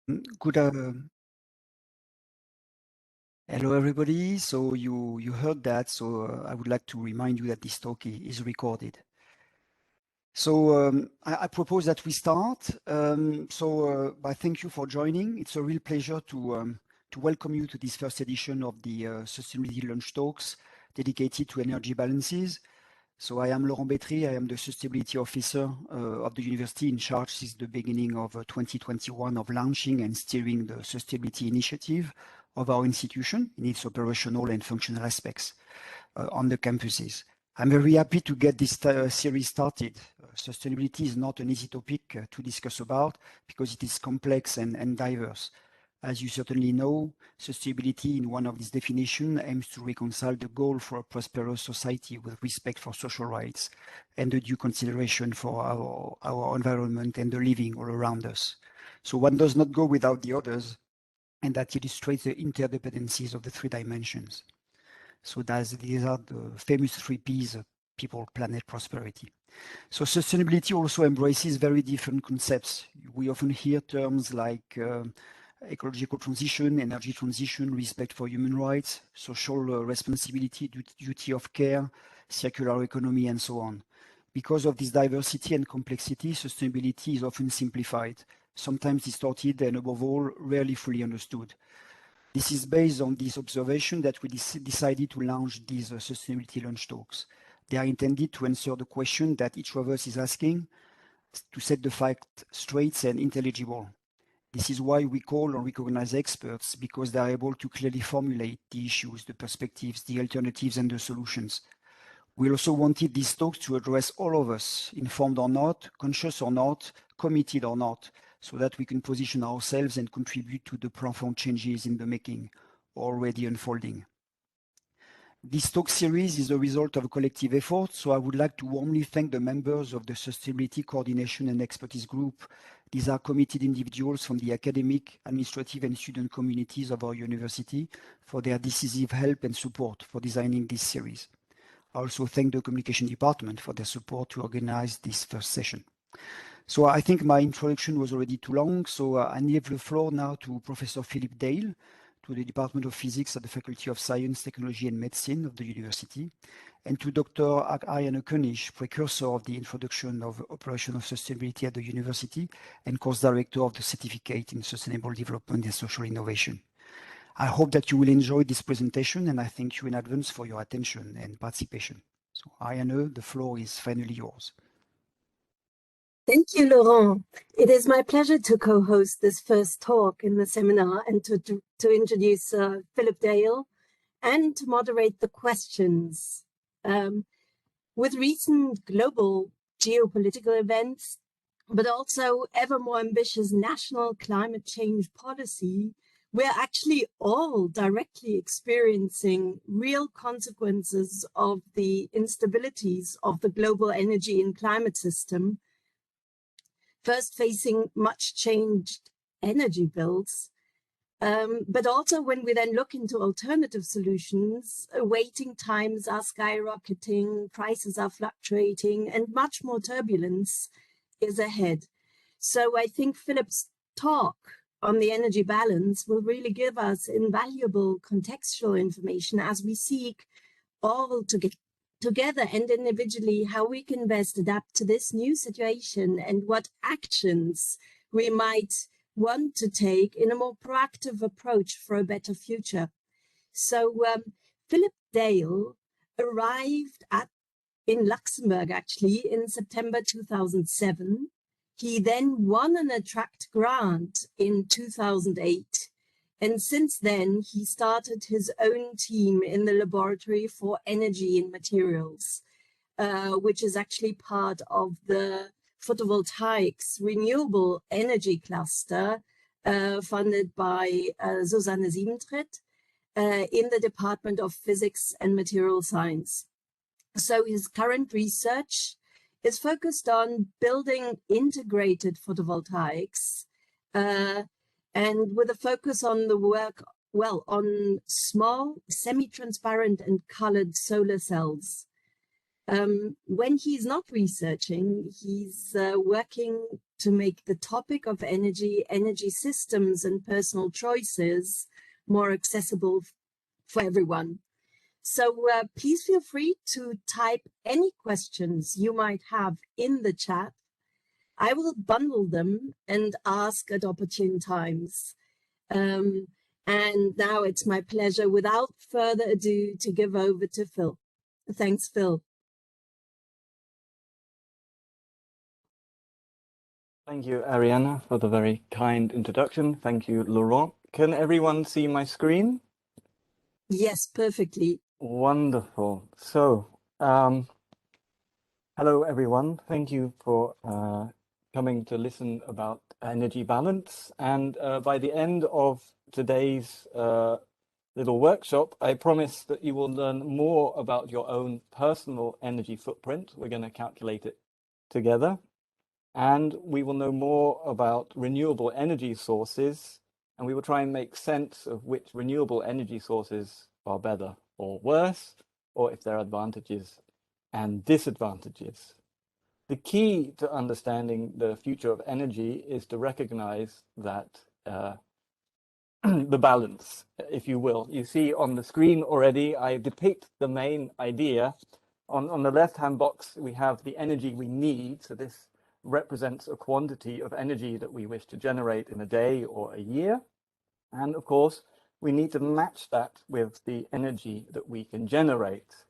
Good. Hello, everybody. So you heard that. So I would like to remind you that this talk is recorded. So I propose that we start. Thank you for joining. It's a real pleasure to welcome you to this first edition of the Sustainability Lunch Talks dedicated to energy balances. So I am Laurent Bétry. I am the Sustainability Officer of the university in charge since the beginning of 2021 of launching and steering the sustainability initiative of our institution in its operational and functional aspects on the campuses. I'm very happy to get this series started. Sustainability is not an easy topic to discuss about because it is complex and diverse. As you certainly know, sustainability in one of these definitions aims to reconcile the goal for a prosperous society with respect for social rights and the due consideration for our environment and the living all around us. So one does not go without the others, and that illustrates the interdependencies of the three dimensions. So these are the famous 3 Ps, people, planet, prosperity. So sustainability also embraces very different concepts. We often hear terms like ecological transition, energy transition, respect for human rights, social responsibility, duty of care, circular economy, and so on. Because of this diversity and complexity, sustainability is often simplified, sometimes distorted, and above all, rarely fully understood. This is based on this observation that we decided to launch these Sustainability Lunch Talks. They are intended to answer the question that each of us is asking, to set the fact straight and intelligible. This is why we call or recognize experts, because they are able to clearly formulate the issues, the perspectives, the alternatives, and the solutions. We also wanted these talks to address all of us, informed or not, conscious or not, committed or not, so that we can position ourselves and contribute to the profound changes in the making, already unfolding. This talk series is a result of a collective effort, so I would like to warmly thank the members of the Sustainability Coordination and Expertise Group. These are committed individuals from the academic, administrative, and student communities of our university for their decisive help and support for designing this series. I also thank the communication department for their support to organize this first session. So I think my introduction was already too long, so I leave the floor now to Professor Phillip Dale, to the Department of Physics at the Faculty of Science, Technology and Medicine of the university, and to Dr. Ariane König, precursor of the introduction of operational sustainability at the university and course director of the Certificate in Sustainable Development and Social Innovation. I hope that you will enjoy this presentation, and I thank you in advance for your attention and participation. So Ariane, the floor is finally yours. Thank you, Laurent. It is my pleasure to co-host this first talk in the seminar and to introduce Phillip Dale and to moderate the questions. With recent global geopolitical events, but also ever more ambitious national climate change policy, we're actually all directly experiencing real consequences of the instabilities of the global energy and climate system. First, facing much changed energy bills, but also when we then look into alternative solutions, waiting times are skyrocketing, prices are fluctuating, and much more turbulence is ahead. So I think Philip's talk on the energy balance will really give us invaluable contextual information as we seek all together and individually how we can best adapt to this new situation and what actions we might want to take in a more proactive approach for a better future. So Phillip Dale arrived in Luxembourg actually in September 2007. He then won an Attract grant in 2008. And since then, he started his own team in the Laboratory for Energy and Materials, which is actually part of the photovoltaics renewable energy cluster funded by Susanne Siebentredt in the Department of Physics and Material Science. So his current research is focused on building integrated photovoltaics and with a focus on the work, on small, semi-transparent and colored solar cells. When he's not researching, he's working to make the topic of energy, energy systems, and personal choices more accessible for everyone. So please feel free to type any questions you might have in the chat. I will bundle them and ask at opportune times. And now it's my pleasure, without further ado, to give over to Phil. Thanks, Phil. Thank you, Ariana, for the very kind introduction. Thank you, Laurent. Can everyone see my screen? Yes, perfectly. Wonderful. So, hello, everyone. Thank you for coming to listen about energy balance. And by the end of today's little workshop, I promise that you will learn more about your own personal energy footprint. We're going to calculate it together. And we will know more about renewable energy sources, and we will try and make sense of which renewable energy sources are better or worse, or if there are advantages and disadvantages. The key to understanding the future of energy is to recognize that the balance, if you will. You see on the screen already, I depict the main idea. On the left-hand box, we have the energy we need. So this represents a quantity of energy that we wish to generate in a day or a year. And of course, we need to match that with the energy that we can generate.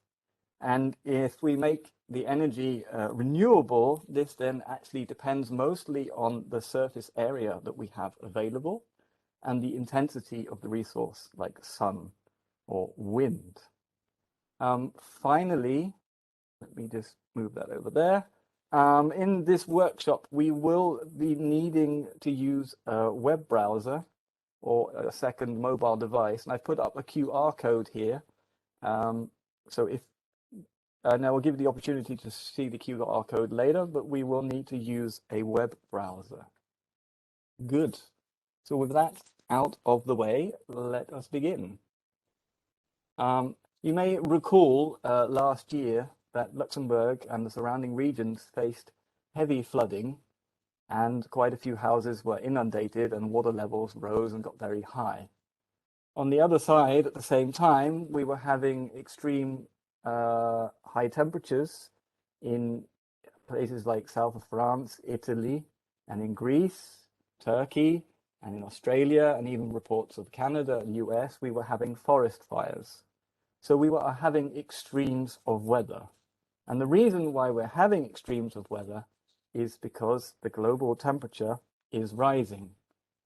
And if we make the energy renewable, this then actually depends mostly on the surface area that we have available and the intensity of the resource, like sun or wind. Finally, let me just move that over there. In this workshop, we will be needing to use a web browser or a second mobile device. And I've put up a QR code here. So if now we'll give you the opportunity to see the QR code later, but we will need to use a web browser. Good. So with that out of the way, let us begin. You may recall last year that Luxembourg and the surrounding regions faced heavy flooding, and quite a few houses were inundated and water levels rose and got very high. On the other side, at the same time, we were having extreme high temperatures in places like south of France, Italy, and in Greece, Turkey, and in Australia, and even reports of Canada and US. We were having forest fires. So we were having extremes of weather. And the reason why we're having extremes of weather is because the global temperature is rising.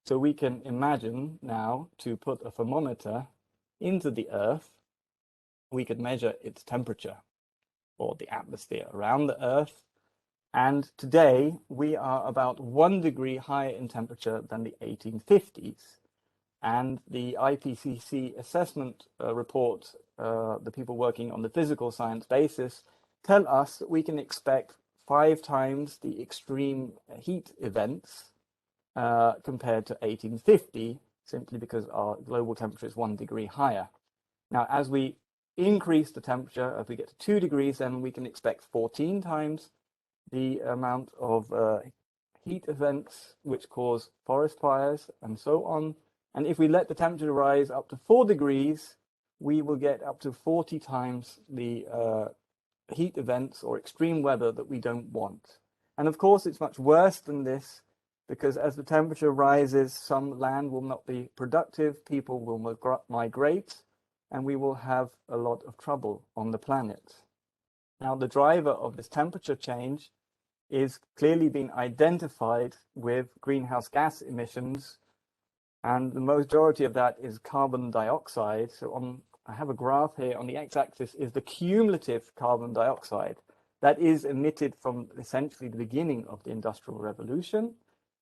So we can imagine now to put a thermometer into the Earth, we could measure its temperature or the atmosphere around the Earth. And today we are about 1 degree higher in temperature than the 1850s. And the IPCC assessment report, the people working on the physical science basis, tell us that we can expect 5 times the extreme heat events compared to 1850, simply because our global temperature is 1 degree higher. Now, as we increase the temperature, as we get to 2 degrees, then we can expect 14 times the amount of heat events which cause forest fires and so on. And if we let the temperature rise up to 4 degrees, we will get up to 40 times the heat events or extreme weather that we don't want. And of course, it's much worse than this, because as the temperature rises, some land will not be productive, people will migrate, and we will have a lot of trouble on the planet. Now, the driver of this temperature change is clearly being identified with greenhouse gas emissions, and the majority of that is carbon dioxide. So I have a graph here. On the x-axis is the cumulative carbon dioxide that is emitted from essentially the beginning of the Industrial Revolution.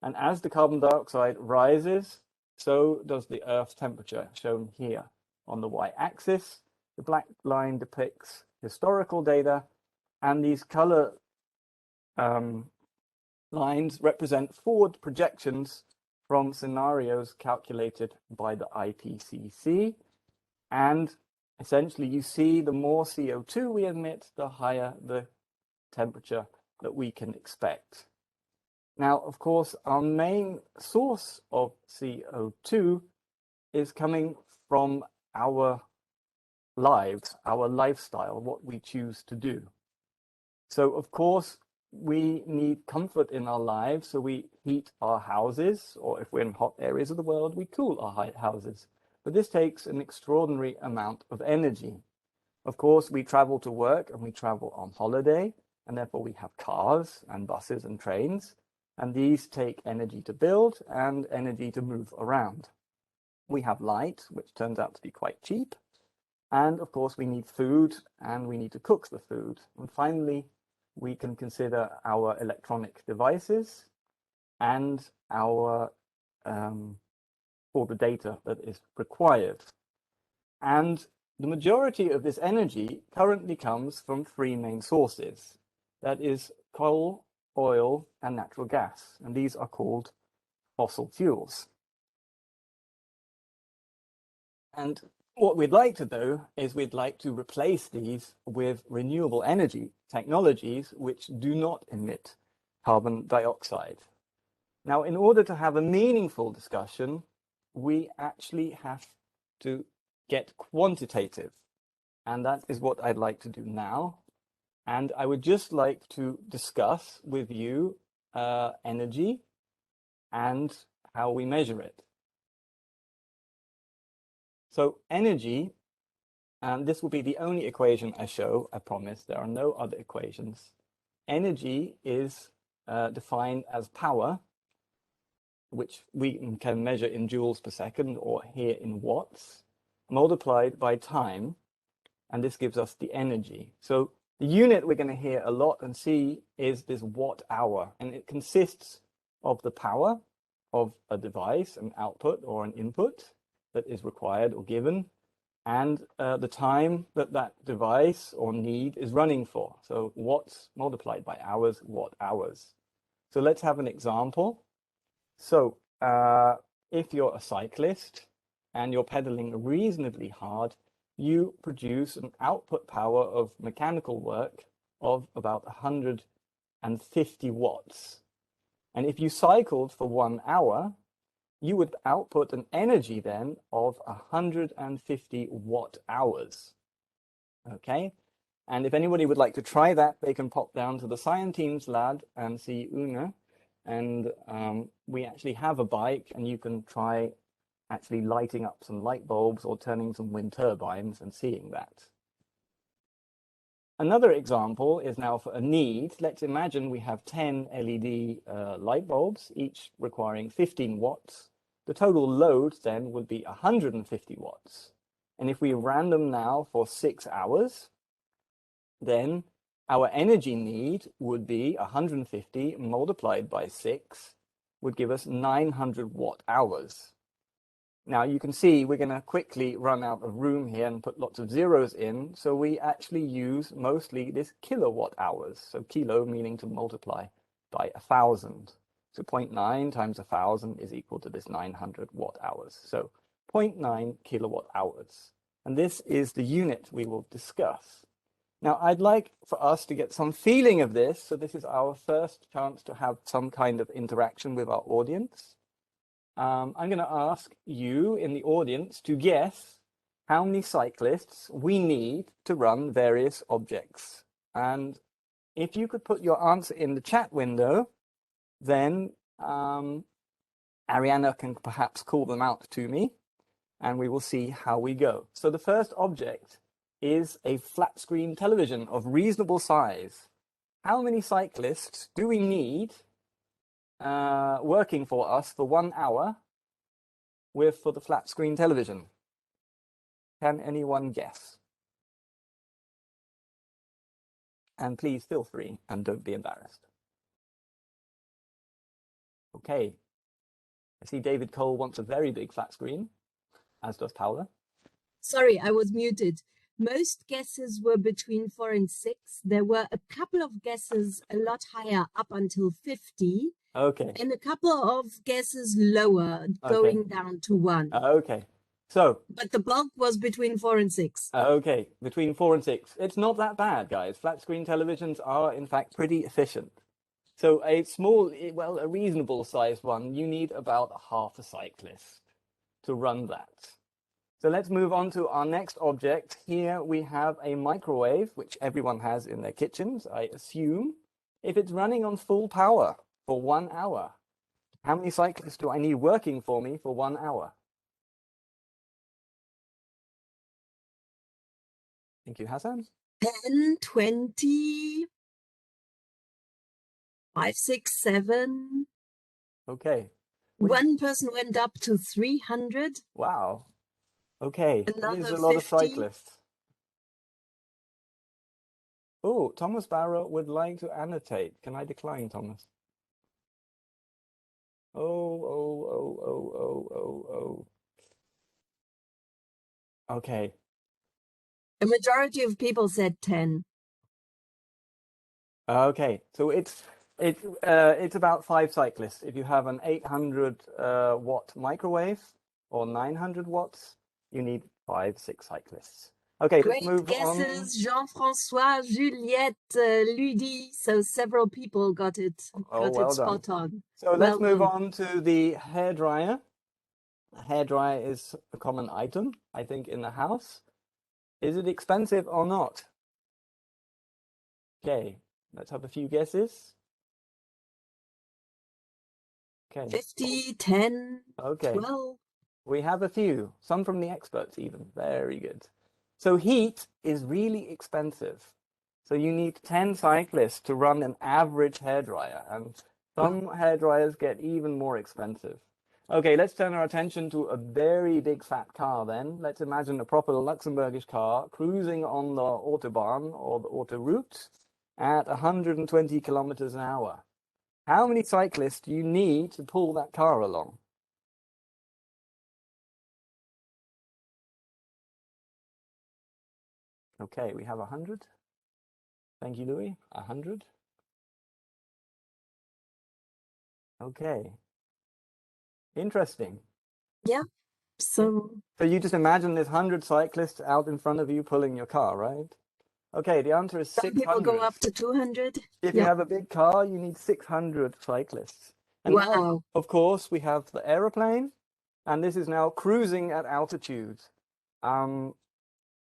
And as the carbon dioxide rises, so does the Earth's temperature, shown here. On the y-axis, the black line depicts historical data, and these color lines represent forward projections from scenarios calculated by the IPCC. And essentially you see the more CO2 we emit, the higher the temperature that we can expect. Now, of course, our main source of CO2 is coming from our lives, our lifestyle, what we choose to do. So, of course, we need comfort in our lives, so we heat our houses, or if we're in hot areas of the world, we cool our houses. But this takes an extraordinary amount of energy. Of course, we travel to work and we travel on holiday, and therefore we have cars and buses and trains, and these take energy to build and energy to move around. We have light, which turns out to be quite cheap, and of course we need food and we need to cook the food. And finally, we can consider our electronic devices and our all the data that is required. And the majority of this energy currently comes from three main sources. That is coal, oil, and natural gas. And these are called fossil fuels. And what we'd like to do is we'd like to replace these with renewable energy technologies which do not emit carbon dioxide. Now, in order to have a meaningful discussion, we actually have to get quantitative. And that is what I'd like to do now. And I would just like to discuss with you energy and how we measure it. So energy, and this will be the only equation I show, I promise. There are no other equations. Energy is defined as power, which we can measure in joules per second or here in watts, multiplied by time, and this gives us the energy. So the unit we're going to hear a lot and see is this watt hour, and it consists of the power of a device, an output or an input that is required or given, and the time that that device or need is running for. So watts multiplied by hours, watt hours. So let's have an example. So if you're a cyclist and you're pedaling reasonably hard, you produce an output power of mechanical work of about 150 watts. And if you cycled for 1 hour, you would output an energy then of 150 watt hours. Okay? And if anybody would like to try that, they can pop down to the Scientines lab and see Una. And we actually have a bike, and you can try actually lighting up some light bulbs or turning some wind turbines and seeing that. Another example is now for a need. Let's imagine we have 10 LED light bulbs, each requiring 15 watts. The total load then would be 150 watts. And if we ran them now for 6 hours, then our energy need would be 150 multiplied by 6 would give us 900 watt hours. Now you can see we're going to quickly run out of room here and put lots of zeros in. So we actually use mostly this kilowatt hours. So kilo meaning to multiply by 1,000. So 0.9 times 1,000 is equal to this 900 watt hours. So 0.9 kilowatt hours. And this is the unit we will discuss. Now I'd like for us to get some feeling of this. So this is our first chance to have some kind of interaction with our audience. I'm going to ask you in the audience to guess how many cyclists we need to run various objects. And if you could put your answer in the chat window, then Ariana can perhaps call them out to me, and we will see how we go. So the first object is a flat screen television of reasonable size. How many cyclists do we need working for us for 1 hour for the flat screen television? Can anyone guess? And please feel free and don't be embarrassed. Okay. I see David Cole wants a very big flat screen, as does Paula. Sorry, I was muted. Most guesses were between 4 and 6. There were a couple of guesses a lot higher, up until 50. Okay. And a couple of guesses lower, going down to 1. Okay. So, but the bulk was between 4 and 6. okay, between 4 and 6. It's not that bad, guys. Flat screen televisions are, in fact, pretty efficient. So a small, well, a reasonable sized one, you need about half a cyclist to run that. So let's move on to our next object. Here we have a microwave, which everyone has in their kitchens, I assume. If it's running on full power for 1 hour, how many cyclists do I need working for me for 1 hour? Thank you, Hassan. 10, 20, 5, 6, 7. Okay. One person went up to 300. Wow. Okay. That is Another a lot of 50. cyclists. Oh, Thomas Barrow would like to annotate. Can I decline, Thomas? Oh. Okay. A majority of people said 10. Okay. So it's about 5 cyclists. If you have an 800 watt microwave or 900 watts, you need 5, 6 cyclists. Okay, let's Great move guesses, on. Jean-François, Juliette, Ludi. So several people got it Oh, well done. spot on. So Well let's move done. on to the hairdryer. A hairdryer is a common item, I think, in the house. Is it expensive or not? Okay, let's have a few guesses. Okay. 50, 10, Okay. 12. We have a few, some from the experts even. Very good. So heat is really expensive. So you need 10 cyclists to run an average hairdryer, and some hairdryers get even more expensive. Okay, let's turn our attention to a very big fat car then. Let's imagine a proper Luxembourgish car cruising on the Autobahn or the Autoroute at 120 kilometers an hour. How many cyclists do you need to pull that car along? Okay, we have 100. Thank you, Louis. 100. Okay. Interesting. Yeah. So So you just imagine there's 100 cyclists out in front of you pulling your car, right? Okay, the answer is some people 600. go up to 200. If you have a big car, you need 600 cyclists. And now, Wow. of course, we have the aeroplane, and this is now cruising at altitude.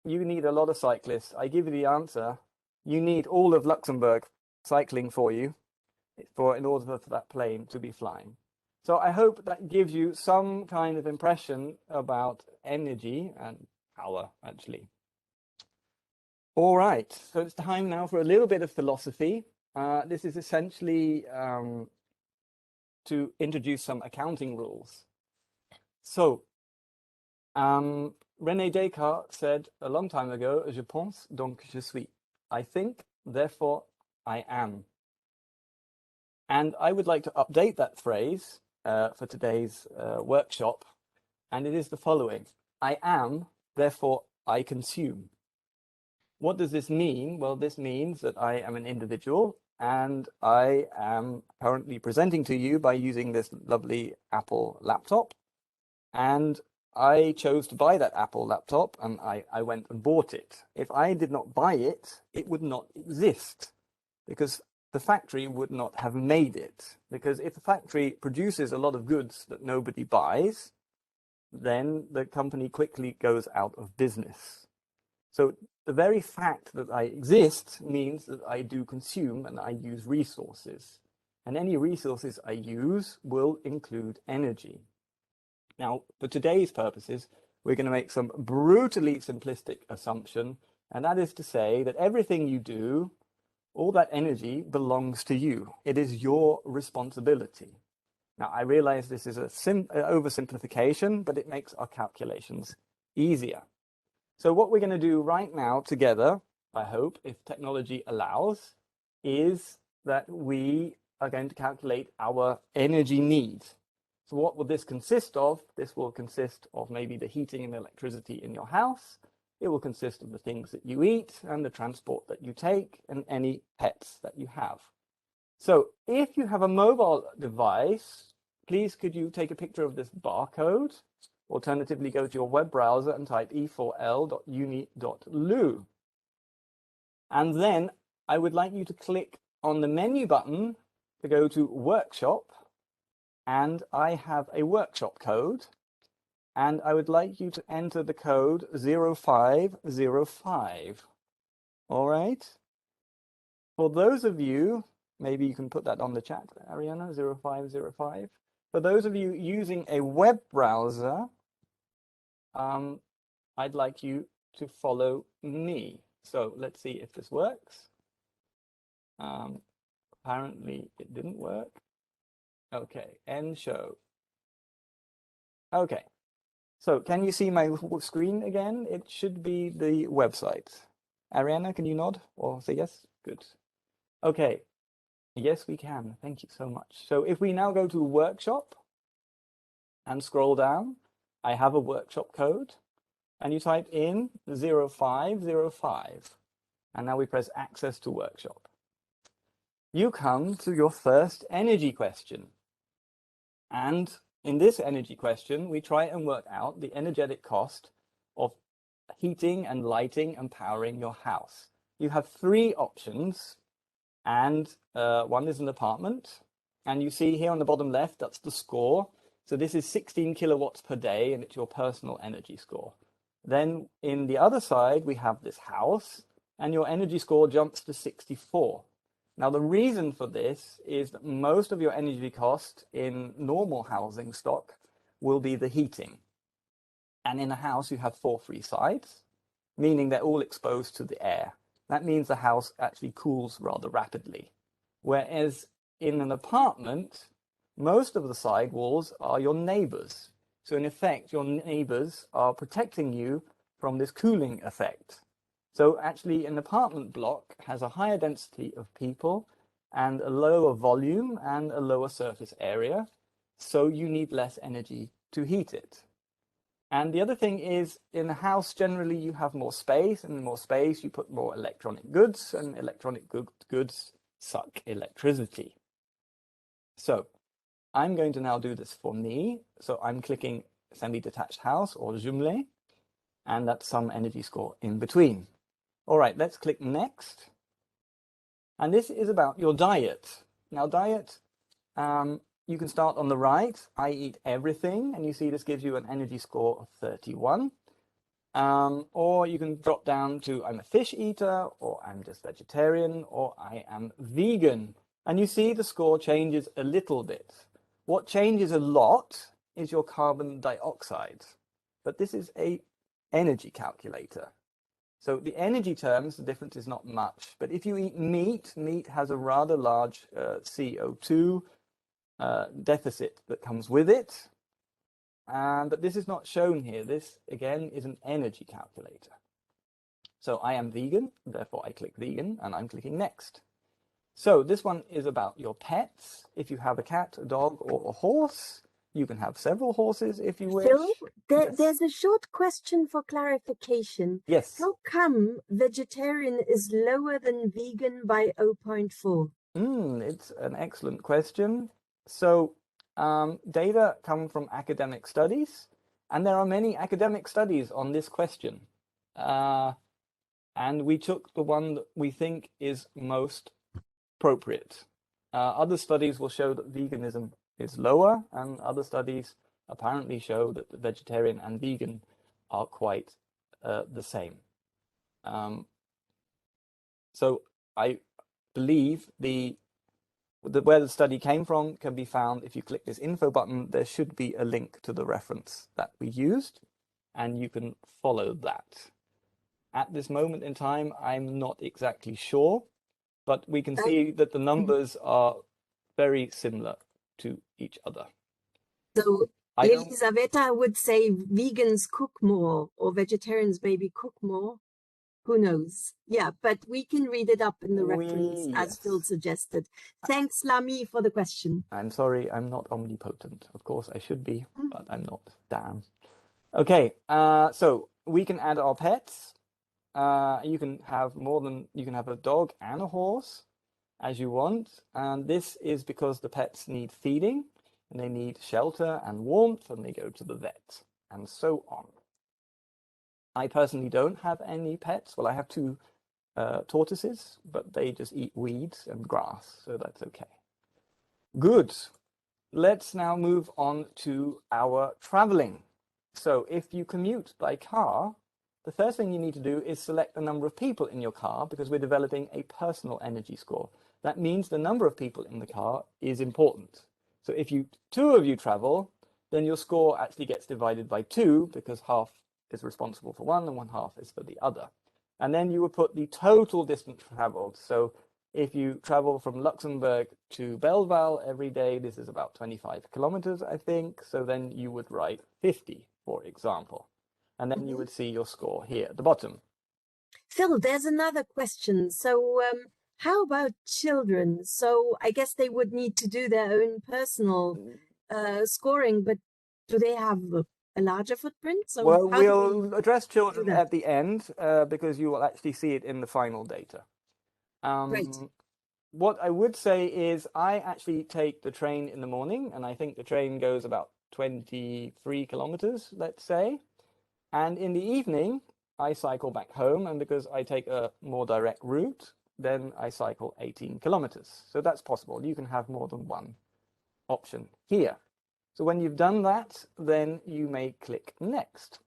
You need a lot of cyclists. I give you the answer. You need all of Luxembourg cycling for you in order for that plane to be flying. So I hope that gives you some kind of impression about energy and power, actually. All right, so it's time now for a little bit of philosophy. This is essentially to introduce some accounting rules. So, René Descartes said a long time ago, "Je pense, donc je suis." I think, therefore I am. And I would like to update that phrase for today's workshop, and it is the following: I am, therefore I consume. What does this mean? Well, this means that I am an individual, and I am currently presenting to you by using this lovely Apple laptop. And I chose to buy that Apple laptop, and I went and bought it. If I did not buy it, it would not exist, because the factory would not have made it. Because if the factory produces a lot of goods that nobody buys, then the company quickly goes out of business. So the very fact that I exist means that I do consume and I use resources. And any resources I use will include energy. Now, for today's purposes, we're going to make some brutally simplistic assumption, and that is to say that everything you do, all that energy belongs to you. It is your responsibility. Now, I realize this is an oversimplification, but it makes our calculations easier. So what we're going to do right now together, I hope, if technology allows, is that we are going to calculate our energy needs. So what will this consist of? This will consist of maybe the heating and electricity in your house. It will consist of the things that you eat and the transport that you take and any pets that you have. So if you have a mobile device, please could you take a picture of this barcode Alternatively, go to your web browser and type e4l.uni.lu. And then I would like you to click on the menu button to go to Workshop. And I have a workshop code. And I would like you to enter the code 0505. All right. For those of you, maybe you can put that on the chat, Ariana, 0505. For those of you using a web browser, I'd like you to follow me. So let's see if this works. Apparently it didn't work. Okay, end show. Okay, so can you see my screen again? It should be the website. Ariana, can you nod or say yes? Good. Okay, yes, we can. Thank you so much. So if we now go to Workshop and scroll down, I have a workshop code. And you type in 0505. And now we press Access to Workshop. You come to your first energy question. And in this energy question, we try and work out the energetic cost of heating and lighting and powering your house. You have three options, and one is an apartment. And you see here on the bottom left, that's the score. So this is 16 kilowatts per day, and it's your personal energy score. Then in the other side, we have this house, and your energy score jumps to 64. Now, the reason for this is that most of your energy cost in normal housing stock will be the heating. And in a house, you have 4 free sides, meaning they're all exposed to the air. That means the house actually cools rather rapidly. Whereas in an apartment, most of the side walls are your neighbors. So in effect, your neighbors are protecting you from this cooling effect. So actually an apartment block has a higher density of people and a lower volume and a lower surface area. So you need less energy to heat it. And the other thing is, in a house, generally you have more space, and in more space you put more electronic goods, and electronic goods suck electricity. So I'm going to now do this for me. So I'm clicking semi-detached house or jumelé, and that's some energy score in between. All right, let's click next. And this is about your diet. Now, diet, you can start on the right. I eat everything, and you see this gives you an energy score of 31. Or you can drop down to I'm a fish eater, or I'm just vegetarian, or I am vegan. And you see the score changes a little bit. What changes a lot is your carbon dioxide, but this is an energy calculator. So the energy terms, the difference is not much. But if you eat meat, meat has a rather large CO2 deficit that comes with it. But this is not shown here. This, again, is an energy calculator. So I am vegan, therefore I click vegan, and I'm clicking next. So this one is about your pets. If you have a cat, a dog, or a horse, you can have several horses if you wish. Phil, Yes. there's a short question for clarification. Yes. How come vegetarian is lower than vegan by 0.4? It's an excellent question. So data come from academic studies, and there are many academic studies on this question. And we took the one that we think is most appropriate. Other studies will show that veganism is lower, and other studies apparently show that the vegetarian and vegan are quite the same. So I believe where the study came from can be found. If you click this info button, there should be a link to the reference that we used, and you can follow that. At this moment in time, I'm not exactly sure, but we can see that the numbers are very similar to each other. So Elisaveta would say vegans cook more, or vegetarians maybe cook more. Who knows? Yeah, but we can read it up in the reference, as Phil suggested. Thanks, Lami, for the question. I'm sorry, I'm not omnipotent. Of course, I should be, but I'm not. Damn. Okay, so we can add our pets. You can have you can have a dog and a horse as you want. And this is because the pets need feeding, and they need shelter and warmth, and they go to the vet. and so on. I personally don't have any pets. Well, I have two tortoises, but they just eat weeds and grass, so that's okay. Good. Let's now move on to our traveling. So if you commute by car, the first thing you need to do is select the number of people in your car, because we're developing a personal energy score. That means the number of people in the car is important. So if two of you travel, then your score actually gets divided by 2, because half is responsible for one and one half is for the other. And then you would put the total distance traveled. So if you travel from Luxembourg to Belval every day, this is about 25 kilometers, I think. So then you would write 50, for example. And then you would see your score here at the bottom. Phil, there's another question. So how about children? So I guess they would need to do their own personal scoring, but do they have a larger footprint? So well, we'll address children at the end because you will actually see it in the final data. Right. What I would say is I actually take the train in the morning, and I think the train goes about 23 kilometers, let's say. And in the evening, I cycle back home, and because I take a more direct route, then I cycle 18 kilometers. So that's possible. You can have more than one option here. So when you've done that, then you may click next.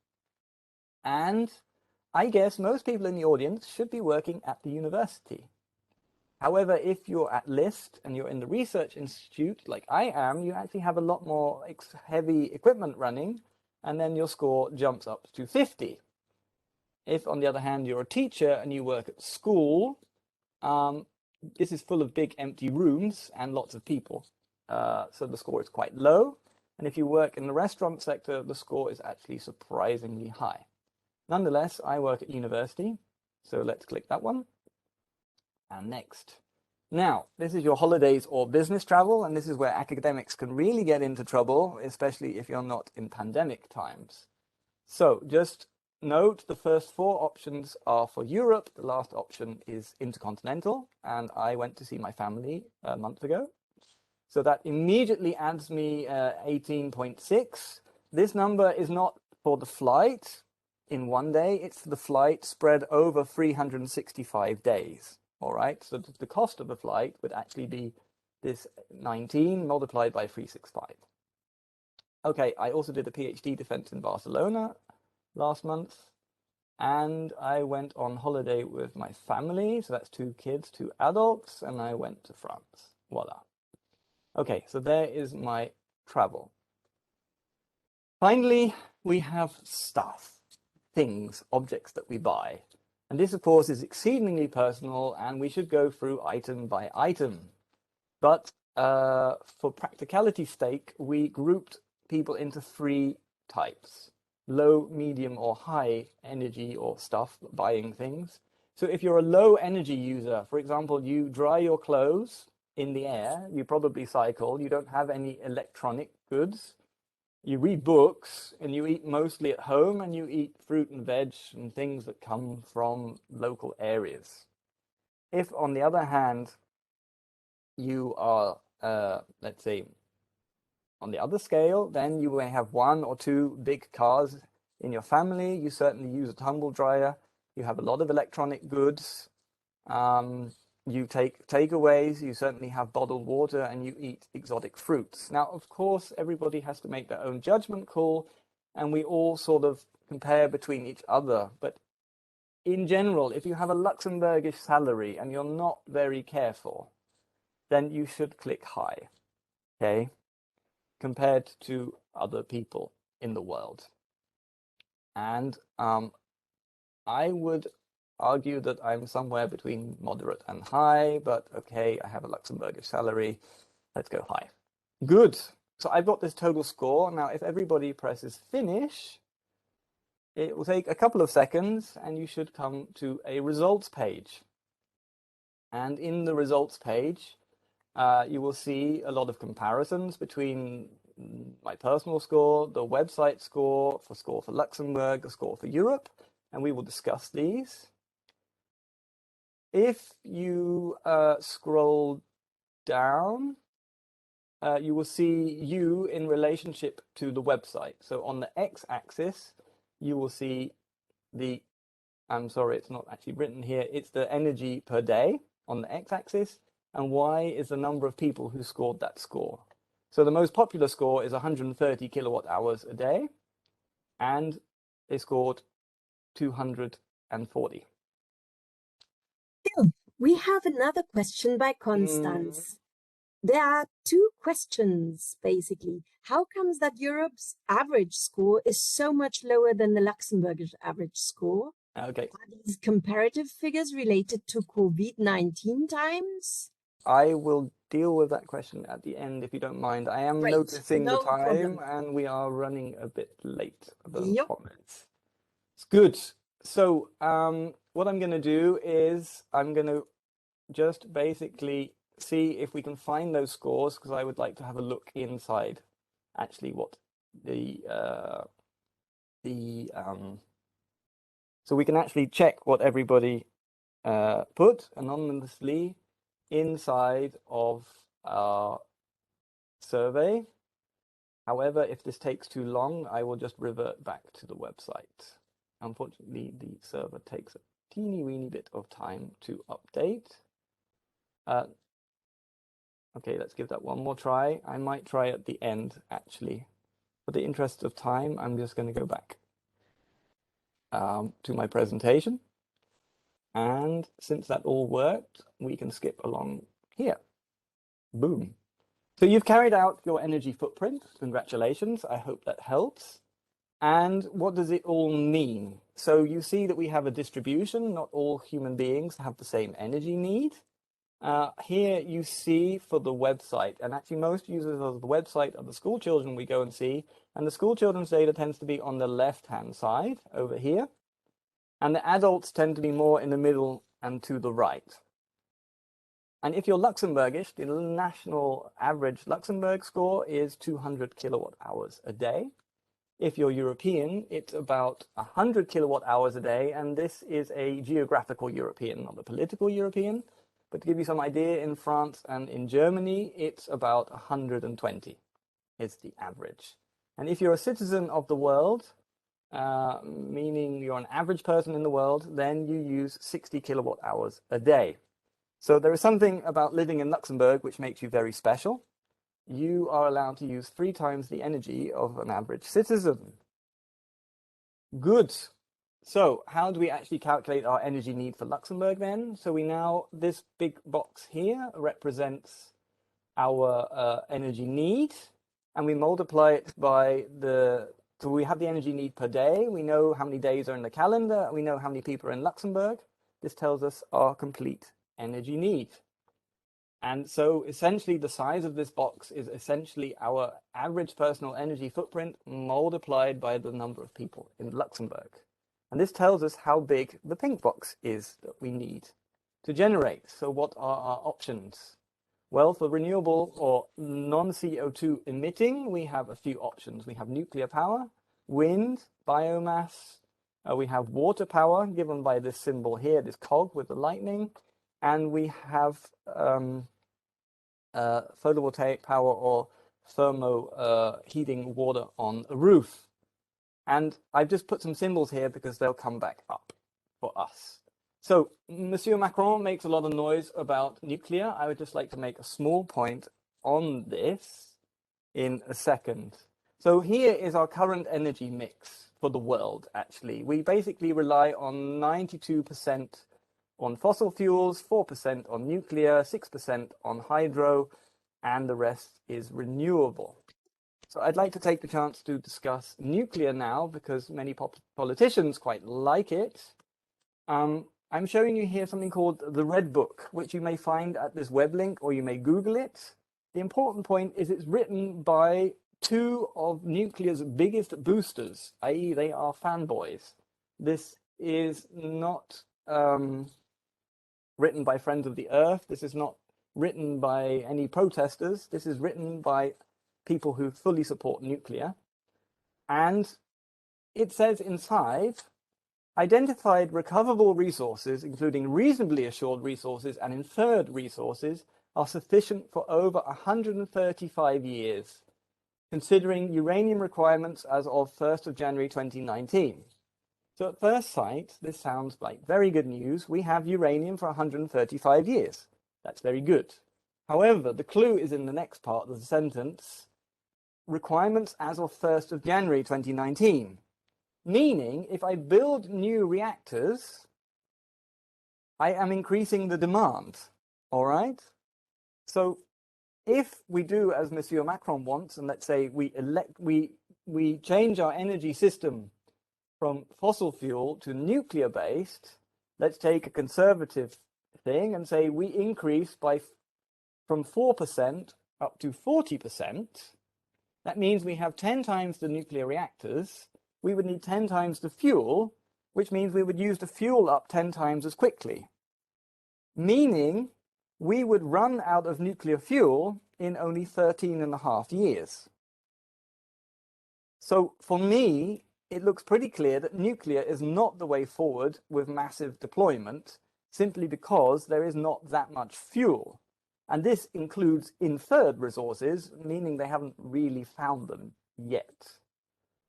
And I guess most people in the audience should be working at the university. However, if you're at LIST and you're in the research institute, like I am, you actually have a lot more heavy equipment running, and then your score jumps up to 50. If, on the other hand, you're a teacher and you work at school, this is full of big empty rooms and lots of people. So the score is quite low. And if you work in the restaurant sector, the score is actually surprisingly high. Nonetheless, I work at university. So let's click that one. And next. Now, this is your holidays or business travel, and this is where academics can really get into trouble, especially if you're not in pandemic times. So just note the first 4 options are for Europe. The last option is intercontinental, and I went to see my family a month ago. So that immediately adds me 18.6. This number is not for the flight in one day, it's for the flight spread over 365 days. All right, so the cost of the flight would actually be this 19 multiplied by 365. Okay, I also did a PhD defense in Barcelona last month, and I went on holiday with my family. So that's 2 kids, 2 adults, and I went to France. Voila. Okay, so there is my travel. Finally, we have stuff, things, objects that we buy. And this, of course, is exceedingly personal, and we should go through item by item. But for practicality's sake, we grouped people into 3 types: low, medium, or high energy or stuff, buying things. So if you're a low energy user, for example, you dry your clothes in the air, you probably cycle, you don't have any electronic goods, you read books, and you eat mostly at home, and you eat fruit and veg and things that come from local areas. If, on the other hand, you are, let's say, on the other scale, then you may have 1 or 2 big cars in your family. You certainly use a tumble dryer. You have a lot of electronic goods. You take takeaways, you certainly have bottled water, and you eat exotic fruits. Now, of course, everybody has to make their own judgment call, and we all sort of compare between each other. But in general, if you have a Luxembourgish salary and you're not very careful, then you should click high, okay, compared to other people in the world. And I would argue that I'm somewhere between moderate and high, but okay, I have a Luxembourgish salary. Let's go high. Good. So I've got this total score. Now, if everybody presses finish, it will take a couple of seconds and you should come to a results page. And in the results page, you will see a lot of comparisons between my personal score, the website score for Luxembourg, the score for Europe, and we will discuss these. If you scroll down, you will see you in relationship to the website. So on the x-axis, you will see the, I'm sorry, it's not actually written here, it's the energy per day on the x-axis, and y is the number of people who scored that score. So the most popular score is 130 kilowatt hours a day, and they scored 240. We have another question by Constance. There are two questions, basically. How comes that Europe's average score is so much lower than the Luxembourgish average score? Okay. Are these comparative figures related to COVID-19 times? I will deal with that question at the end, if you don't mind. I am noticing the time, and we are running a bit late for the comments. It's good. So what I'm going to do is I'm going to just basically see if we can find those scores, because I would like to have a look inside actually what so we can actually check what everybody put anonymously inside of our survey. However, if this takes too long, I will just revert back to the website. Unfortunately, the server takes a teeny weeny bit of time to update. Okay, let's give that one more try. I might try at the end, actually. For the interest of time, I'm just going to go back to my presentation. And since that all worked, we can skip along here. Boom. So you've carried out your energy footprint. Congratulations. I hope that helps. And what does it all mean? So you see that we have a distribution. Not all human beings have the same energy need. Here you see for the website, and actually most users of the website are the school children we go and see, and the school children's data tends to be on the left-hand side over here, and the adults tend to be more in the middle and to the right. And if you're Luxembourgish, the national average Luxembourg score is 200 kilowatt hours a day. If you're European, it's about 100 kilowatt hours a day, and this is a geographical European, not a political European. But to give you some idea, in France and in Germany, it's about 120 is the average. And if you're a citizen of the world, meaning you're an average person in the world, then you use 60 kilowatt hours a day. So there is something about living in Luxembourg which makes you very special. You are allowed to use 3 times the energy of an average citizen. Good. So how do we actually calculate our energy need for Luxembourg then? So we now, this big box here represents our energy need, and we multiply it by so we have the energy need per day. We know how many days are in the calendar. We know how many people are in Luxembourg. This tells us our complete energy need. And so essentially the size of this box is essentially our average personal energy footprint multiplied by the number of people in Luxembourg. And this tells us how big the pink box is that we need to generate. So what are our options? Well, for renewable or non-CO2 emitting, we have a few options. We have nuclear power, wind, biomass. We have water power, given by this symbol here, this cog with the lightning. And we have photovoltaic power or thermo heating water on a roof. And I've just put some symbols here because they'll come back up for us. So Monsieur Macron makes a lot of noise about nuclear. I would just like to make a small point on this in a second. So here is our current energy mix for the world, actually. We basically rely on 92% on fossil fuels, 4% on nuclear, 6% on hydro, and the rest is renewable. So I'd like to take the chance to discuss nuclear now, because many politicians quite like it. I'm showing you here something called the Red Book, which you may find at this web link, or you may Google it. The important point is it's written by 2 of nuclear's biggest boosters, i.e. they are fanboys. This is not written by Friends of the Earth. This is not written by any protesters. This is written by people who fully support nuclear. And it says inside, identified recoverable resources, including reasonably assured resources and inferred resources, are sufficient for over 135 years, considering uranium requirements as of 1st of January 2019. So at first sight, this sounds like very good news. We have uranium for 135 years. That's very good. However, the clue is in the next part of the sentence, requirements as of 1st of January 2019. Meaning, if I build new reactors, I am increasing the demand, all right? So if we do as Monsieur Macron wants, and let's say we change our energy system from fossil fuel to nuclear-based, let's take a conservative thing and say we increase from 4% up to 40%. That means we have 10 times the nuclear reactors. We would need 10 times the fuel, which means we would use the fuel up 10 times as quickly. Meaning we would run out of nuclear fuel in only 13.5 years. So for me, it looks pretty clear that nuclear is not the way forward with massive deployment, simply because there is not that much fuel. And this includes inferred resources, meaning they haven't really found them yet.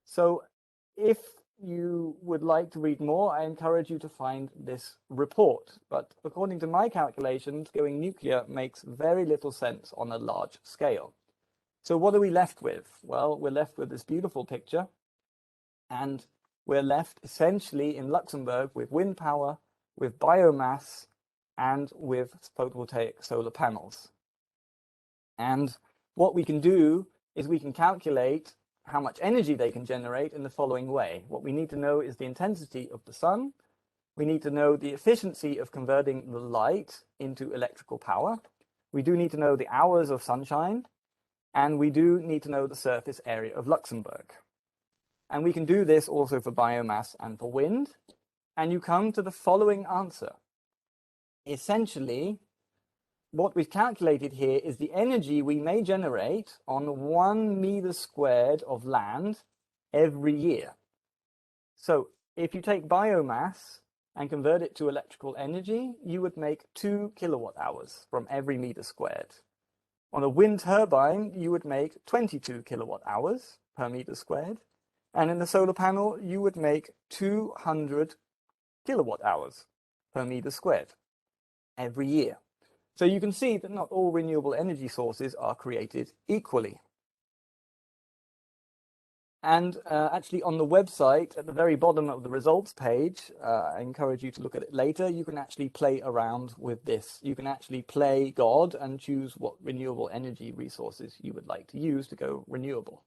So if you would like to read more, I encourage you to find this report. But according to my calculations, going nuclear makes very little sense on a large scale. So what are we left with? Well, we're left with this beautiful picture. And we're left essentially in Luxembourg with wind power, with biomass, and with photovoltaic solar panels. And what we can do is we can calculate how much energy they can generate in the following way. What we need to know is the intensity of the sun. We need to know the efficiency of converting the light into electrical power. We do need to know the hours of sunshine. And we do need to know the surface area of Luxembourg. And we can do this also for biomass and for wind. And you come to the following answer. Essentially, what we've calculated here is the energy we may generate on 1 meter squared of land every year. So if you take biomass and convert it to electrical energy, you would make 2 kilowatt hours from every meter squared. On a wind turbine, you would make 22 kilowatt hours per meter squared. And in the solar panel, you would make 200 kilowatt hours per meter squared every year. So you can see that not all renewable energy sources are created equally. And actually on the website, at the very bottom of the results page, I encourage you to look at it later, you can actually play around with this. You can actually play God and choose what renewable energy resources you would like to use to go renewable.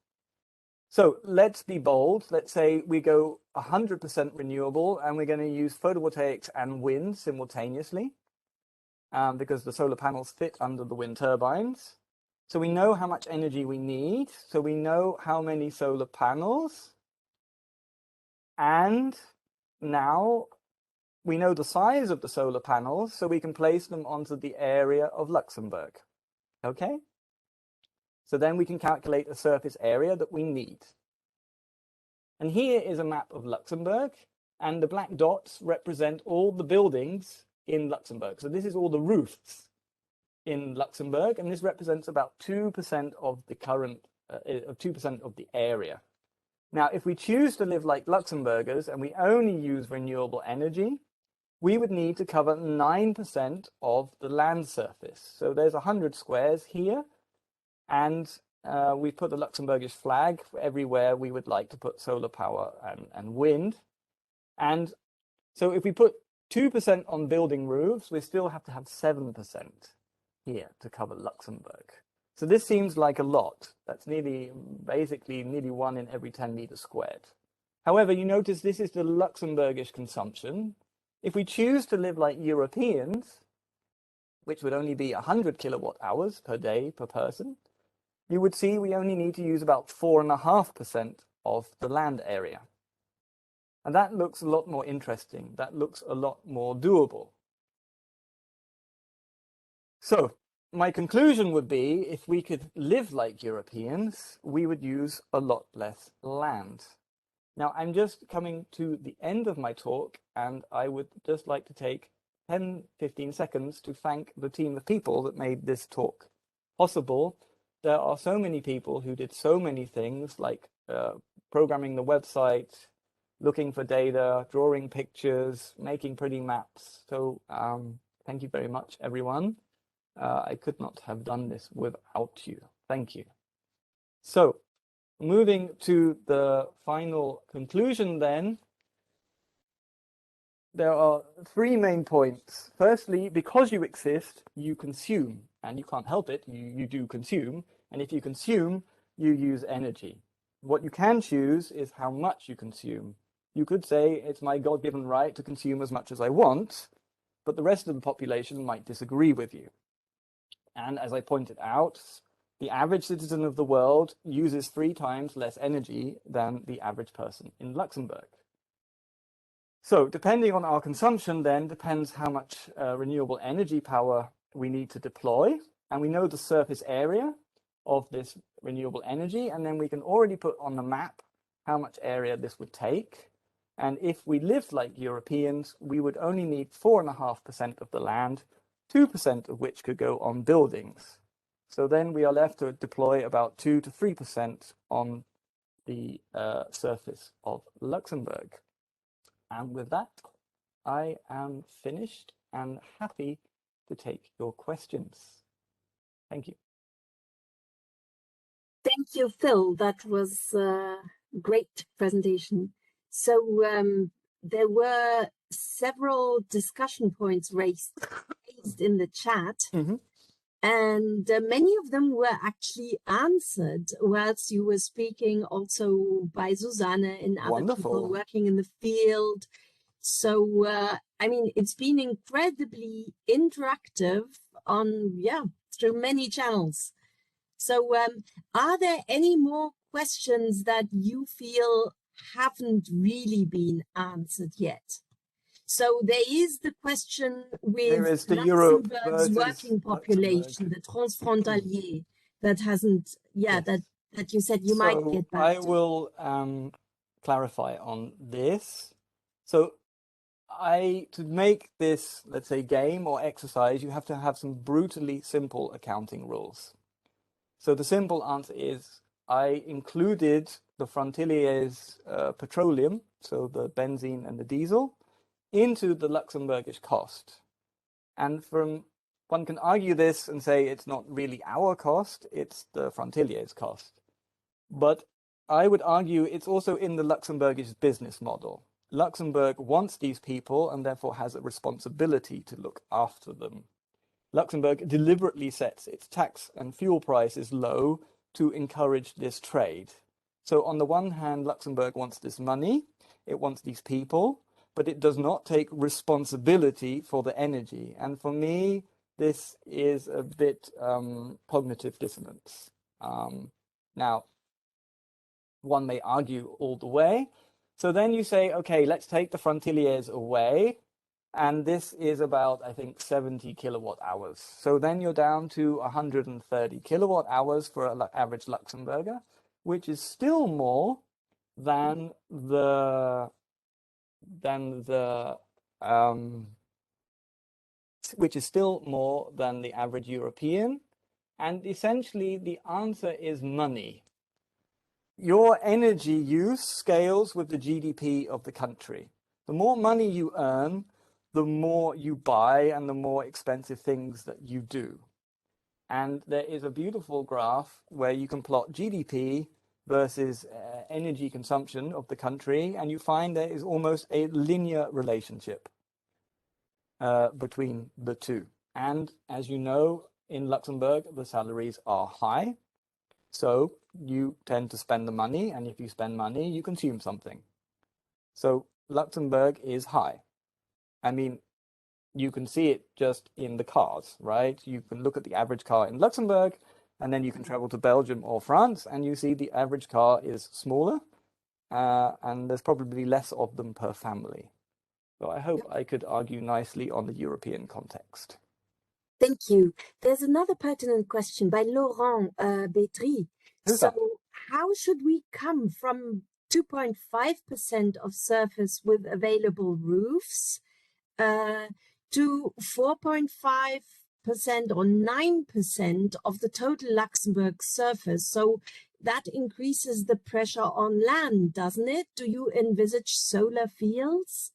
So let's be bold. Let's say we go 100% renewable and we're going to use photovoltaics and wind simultaneously because the solar panels fit under the wind turbines. So we know how much energy we need. So we know how many solar panels. And now we know the size of the solar panels, so we can place them onto the area of Luxembourg. Okay? So then we can calculate a surface area that we need. And here is a map of Luxembourg, and the black dots represent all the buildings in Luxembourg. So this is all the roofs in Luxembourg, and this represents about 2% of the current, 2% of the area. Now, if we choose to live like Luxembourgers and we only use renewable energy, we would need to cover 9% of the land surface. So there's 100 squares here, and we put the Luxembourgish flag for everywhere we would like to put solar power and wind. And so if we put 2% on building roofs, we still have to have 7% here to cover Luxembourg. So this seems like a lot. That's basically nearly 1 in every 10 meters squared. However, you notice this is the Luxembourgish consumption. If we choose to live like Europeans, which would only be 100 kilowatt hours per day per person, you would see we only need to use about 4.5% of the land area. And that looks a lot more interesting. That looks a lot more doable. So my conclusion would be, if we could live like Europeans, we would use a lot less land. Now, I'm just coming to the end of my talk, and I would just like to take 10-15 seconds to thank the team of people that made this talk possible. There are so many people who did so many things, like programming the website, looking for data, drawing pictures, making pretty maps. So thank you very much, everyone. I could not have done this without you. Thank you. So moving to the final conclusion then, there are three main points. Firstly, because you exist, you consume, and you can't help it, you do consume. And if you consume, you use energy. What you can choose is how much you consume. You could say it's my God-given right to consume as much as I want, but the rest of the population might disagree with you. And as I pointed out, the average citizen of the world uses 3 times less energy than the average person in Luxembourg. So depending on our consumption then depends how much renewable energy power we need to deploy. And we know the surface area of this renewable energy, and then we can already put on the map how much area this would take. And if we lived like Europeans, we would only need 4.5% of the land, 2% of which could go on buildings. So then we are left to deploy about 2 to 3% on the surface of Luxembourg. And with that, I am finished and happy to take your questions. Thank you. Thank you, Phil. That was a great presentation. So there were several discussion points raised in the chat. Mm-hmm. And many of them were actually answered whilst you were speaking, also by Susanne and other people working in the field. So, I mean, it's been incredibly interactive on, through many channels. So are there any more questions that you feel haven't really been answered yet? So there is the question with Luxembourg's working population, the transfrontalier, that hasn't, that you said you might get back to. I will clarify on this. So to make this, let's say, game or exercise, you have to have some brutally simple accounting rules. So the simple answer is I included the frontilier's petroleum, so the benzene and the diesel, into the Luxembourgish cost. And one can argue this and say it's not really our cost, it's the frontilier's cost. But I would argue it's also in the Luxembourgish business model. Luxembourg wants these people and therefore has a responsibility to look after them. Luxembourg deliberately sets its tax and fuel prices low to encourage this trade. So on the one hand, Luxembourg wants this money, it wants these people, but it does not take responsibility for the energy. And for me, this is a bit cognitive dissonance. Now, one may argue all the way. So then you say, okay, let's take the frontiliers away. And this is about, I think, 70 kilowatt hours. So then you're down to 130 kilowatt hours for an average Luxembourger, which is still more than the average European. And essentially the answer is money. Your energy use scales with the GDP of the country. The more money you earn, the more you buy and the more expensive things that you do. And there is a beautiful graph where you can plot GDP versus energy consumption of the country, and you find there is almost a linear relationship between the two. And as you know, in Luxembourg, the salaries are high. So you tend to spend the money, and if you spend money, you consume something. So Luxembourg is high. I mean, you can see it just in the cars, right? You can look at the average car in Luxembourg, and then you can travel to Belgium or France, and you see the average car is smaller, and there's probably less of them per family. So I hope I could argue nicely on the European context. Thank you. There's another pertinent question by Laurent Bétry. So how should we come from 2.5% of surface with available roofs to 4.5% or 9% of the total Luxembourg surface. So that increases the pressure on land, doesn't it? Do you envisage solar fields?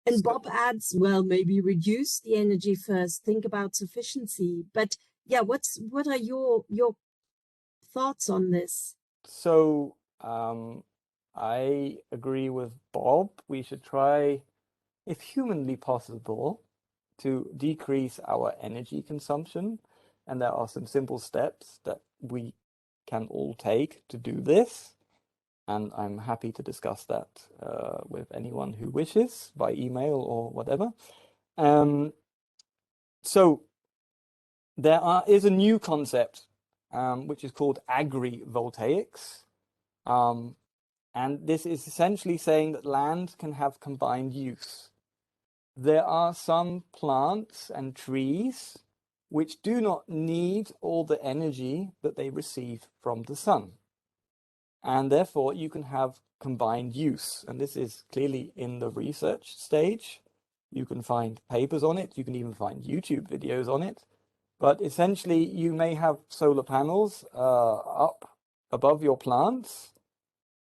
And Bob adds, well, maybe reduce the energy first, think about sufficiency. But yeah, what are your thoughts on this? So I agree with Bob. We should try, if humanly possible, to decrease our energy consumption. And there are some simple steps that we can all take to do this. And I'm happy to discuss that with anyone who wishes by email or whatever. So there is a new concept which is called agrivoltaics. And this is essentially saying that land can have combined use. There are some plants and trees which do not need all the energy that they receive from the sun. And therefore you can have combined use. And this is clearly in the research stage. You can find papers on it. You can even find YouTube videos on it. But essentially you may have solar panels up above your plants,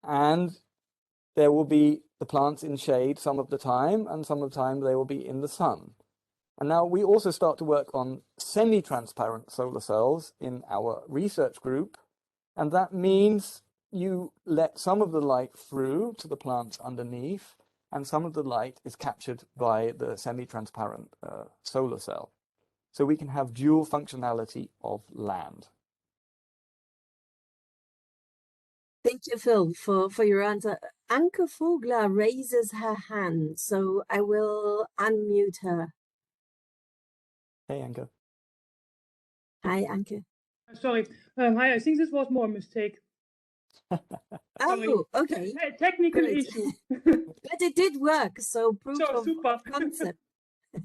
and there will be the plants in shade some of the time, and some of the time they will be in the sun. And now we also start to work on semi-transparent solar cells in our research group. And that means you let some of the light through to the plants underneath, and some of the light is captured by the semi-transparent solar cell. So we can have dual functionality of land. Thank you, Phil, for your answer. Anke Vogler raises her hand, so I will unmute her. Hey, Anke. Hi, Anke. Sorry. Hi, I think this was more a mistake. Oh, okay. Technical Great. issue. But it did work, so proof So, of super. concept.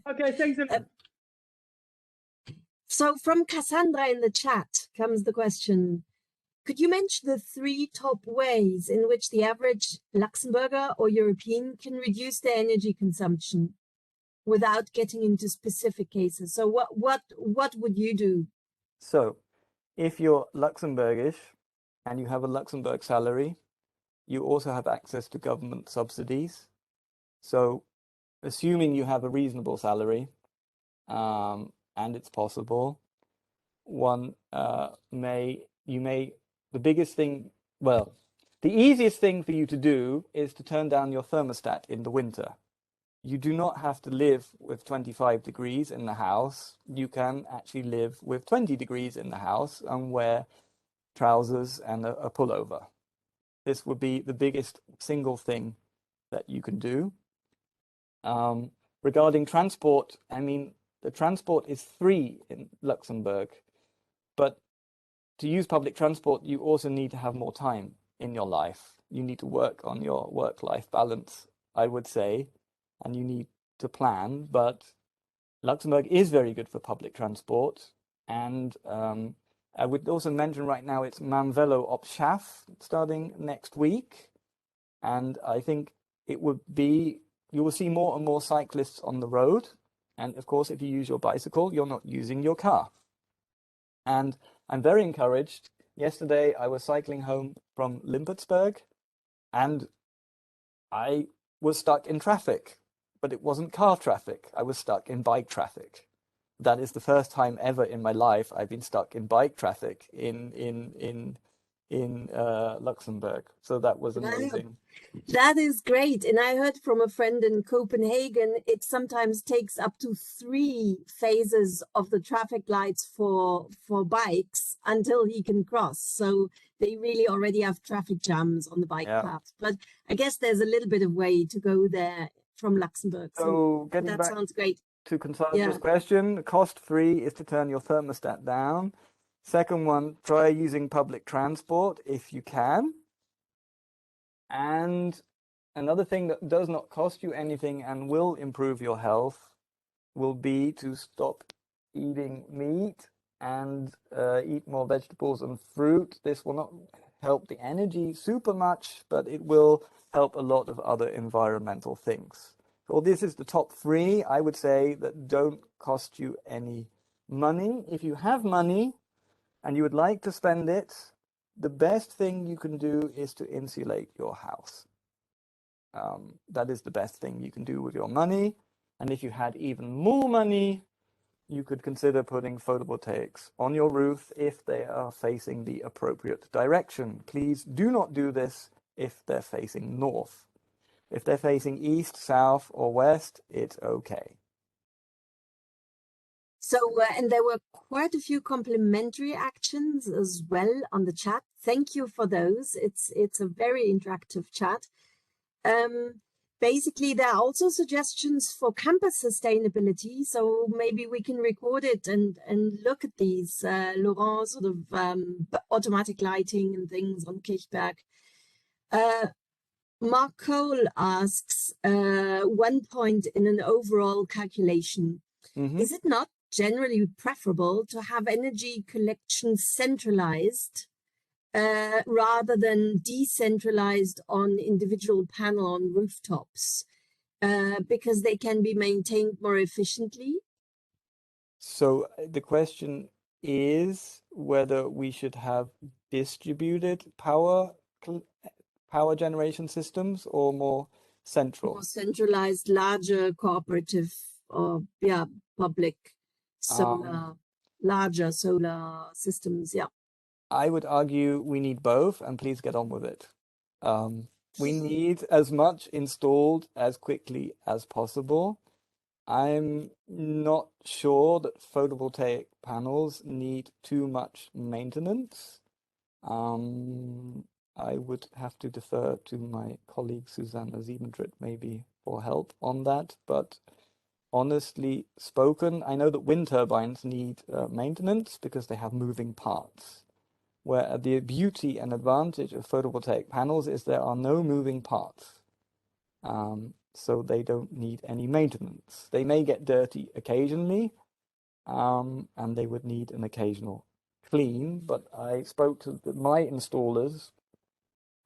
Okay, thanks a lot. So from Cassandra in the chat comes the question, could you mention the 3 top ways in which the average Luxembourger or European can reduce their energy consumption without getting into specific cases? So what would you do? So if you're Luxembourgish and you have a Luxembourg salary, you also have access to government subsidies. So assuming you have a reasonable salary, and it's possible, the easiest thing for you to do is to turn down your thermostat in the winter. You do not have to live with 25 degrees in the house. You can actually live with 20 degrees in the house and wear trousers and a pullover. This would be the biggest single thing that you can do. Regarding transport, I mean, the transport is free in Luxembourg, but to use public transport, you also need to have more time in your life. You need to work on your work-life balance, I would say, and you need to plan. But Luxembourg is very good for public transport. And I would also mention right now it's Manvelo op Schaaf starting next week. And I think it would be, you will see more and more cyclists on the road. And of course, if you use your bicycle, you're not using your car. And I'm very encouraged. Yesterday, I was cycling home from Limpertsburg and I was stuck in traffic, but it wasn't car traffic. I was stuck in bike traffic. That is the first time ever in my life I've been stuck in bike traffic in Luxembourg. So that was amazing. Wow. That is great. And I heard from a friend in Copenhagen, it sometimes takes up to 3 phases of the traffic lights for bikes until he can cross. So they really already have traffic jams on the bike paths. But I guess there's a little bit of way to go there from Luxembourg. So getting that back sounds great. To Constantia's question, cost-free is to turn your thermostat down. Second one, try using public transport if you can. And another thing that does not cost you anything and will improve your health will be to stop eating meat and eat more vegetables and fruit. This will not help the energy super much, but it will help a lot of other environmental things. Well, this is the top three, I would say, that don't cost you any money. If you have money and you would like to spend it, the best thing you can do is to insulate your house. That is the best thing you can do with your money. And if you had even more money, you could consider putting photovoltaics on your roof if they are facing the appropriate direction. Please do not do this if they're facing north. If they're facing east, south, or west, it's okay. So, and there were quite a few complimentary actions as well on the chat. Thank you for those. It's a very interactive chat. Basically, there are also suggestions for campus sustainability. So maybe we can record it and look at these, Laurent, sort of automatic lighting and things on Kirchberg. Mark Cole asks, one point in an overall calculation, is it not generally preferable to have energy collection centralized rather than decentralized on individual panel on rooftops because they can be maintained more efficiently? So the question is whether we should have distributed power generation systems or more central. More centralized, larger cooperative or public solar, larger solar systems. Yeah. I would argue we need both, and please get on with it. We need as much installed as quickly as possible. I'm not sure that photovoltaic panels need too much maintenance. I would have to defer to my colleague Susanna Siebendrit maybe for help on that, but honestly spoken, I know that wind turbines need maintenance because they have moving parts, where the beauty and advantage of photovoltaic panels is there are no moving parts. So they don't need any maintenance. They may get dirty occasionally, and they would need an occasional clean, but I spoke to my installers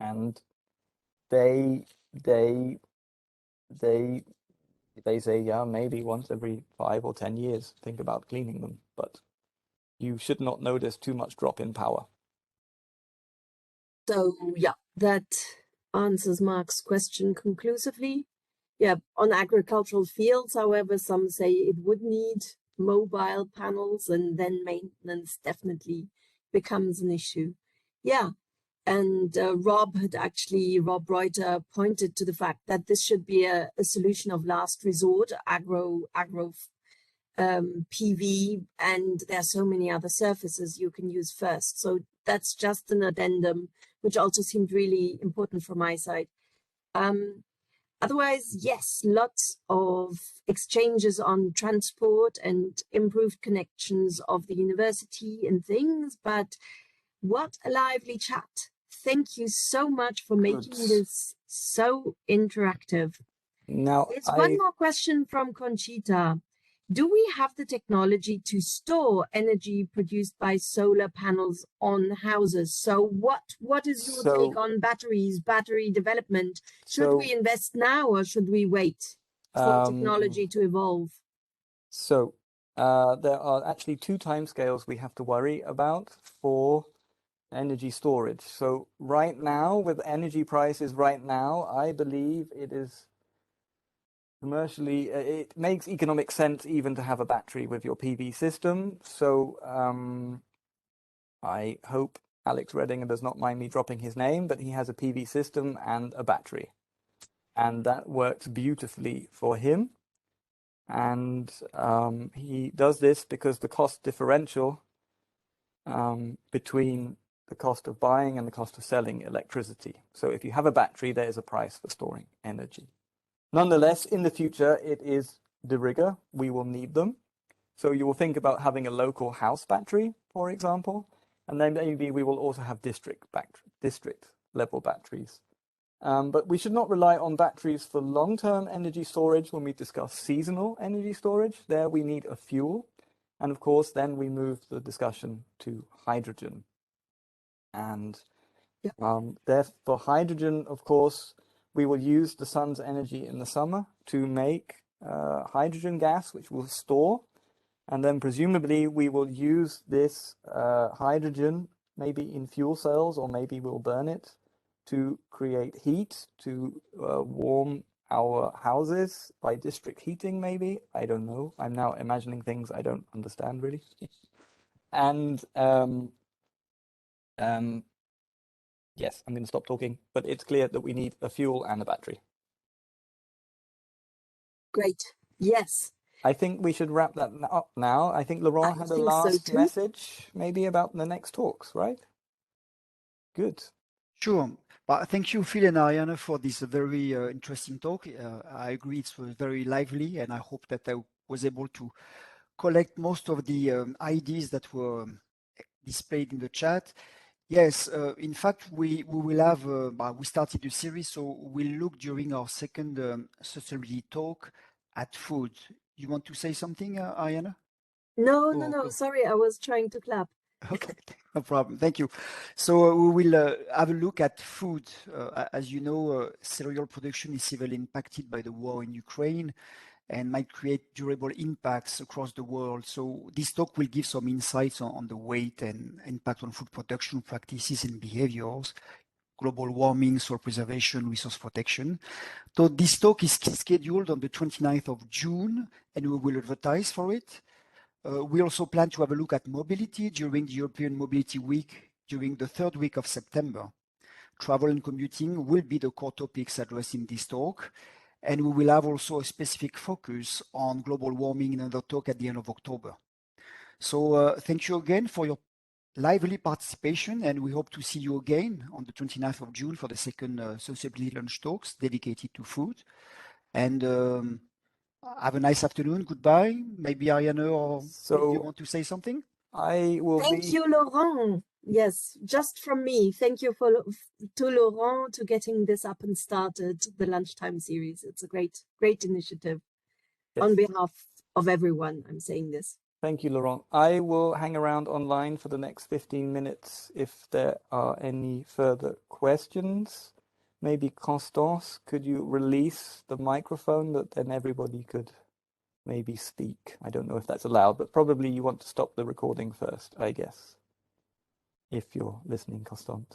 and they say, yeah, maybe once every 5 or 10 years, think about cleaning them, but you should not notice too much drop in power. So yeah, that answers Mark's question conclusively. Yeah, on agricultural fields, however, some say it would need mobile panels and then maintenance definitely becomes an issue. Yeah, and Rob Reuter pointed to the fact that this should be a solution of last resort, agro PV, and there are so many other surfaces you can use first. So that's just an addendum, which also seemed really important from my side. Otherwise, yes, lots of exchanges on transport and improved connections of the university and things, but what a lively chat. Thank you so much for making this so interactive. Now, there's one more question from Conchita. Do we have the technology to store energy produced by solar panels on houses? So what is your take on batteries, battery development? Should we invest now or should we wait for technology to evolve? So there are actually 2 timescales we have to worry about for energy storage. So right now, with energy prices right now, I believe it is commercially, it makes economic sense even to have a battery with your PV system. So I hope Alex Reddinger does not mind me dropping his name, but he has a PV system and a battery. And that works beautifully for him. And he does this because the cost differential between the cost of buying and the cost of selling electricity. So if you have a battery, there is a price for storing energy. Nonetheless, in the future, it is de rigueur. We will need them. So you will think about having a local house battery, for example, and then maybe we will also have district level batteries. But we should not rely on batteries for long-term energy storage when we discuss seasonal energy storage. There we need a fuel. And of course, then we move the discussion to hydrogen. And therefore, hydrogen, of course, We will use the sun's energy in the summer to make hydrogen gas, which we'll store. And then presumably we will use this hydrogen maybe in fuel cells, or maybe we'll burn it to create heat, to warm our houses by district heating, maybe. I don't know. I'm now imagining things I don't understand really. And yes, I'm going to stop talking, but it's clear that we need a fuel and a battery. Great. Yes. I think we should wrap that up now. I think Laurent had a last message maybe about the next talks, right? Good. Sure. But thank you, Phil and Ariana, for this very interesting talk. I agree it's very lively, and I hope that I was able to collect most of the ideas that were displayed in the chat. Yes, in fact, we will have, we started the series, so we'll look during our second sustainability talk at food. You want to say something, Ariana? No, sorry, I was trying to clap. Okay, no problem. Thank you. So we will have a look at food. As you know, cereal production is severely impacted by the war in Ukraine and might create durable impacts across the world. So this talk will give some insights on the weight and impact on food production practices and behaviors, global warming, soil preservation, resource protection. So this talk is scheduled on the 29th of June, and we will advertise for it. We also plan to have a look at mobility during the European Mobility Week during the third week of September. Travel and commuting will be the core topics addressed in this talk, and we will have also a specific focus on global warming in another talk at the end of October. So thank you again for your lively participation, and we hope to see you again on the 29th of June for the second Sustainability Lunch Talks dedicated to food. And have a nice afternoon. Goodbye. Maybe Ariane or Phil, you want to say something? Thank you, Laurent. Yes, just from me, thank you to Laurent to getting this up and started, the Lunchtime series. It's a great initiative. Yes. On behalf of everyone, I'm saying this. Thank you, Laurent. I will hang around online for the next 15 minutes if there are any further questions. Maybe Constance, could you release the microphone that then everybody could maybe speak? I don't know if that's allowed, but probably you want to stop the recording first, I guess, if you're listening, Constance.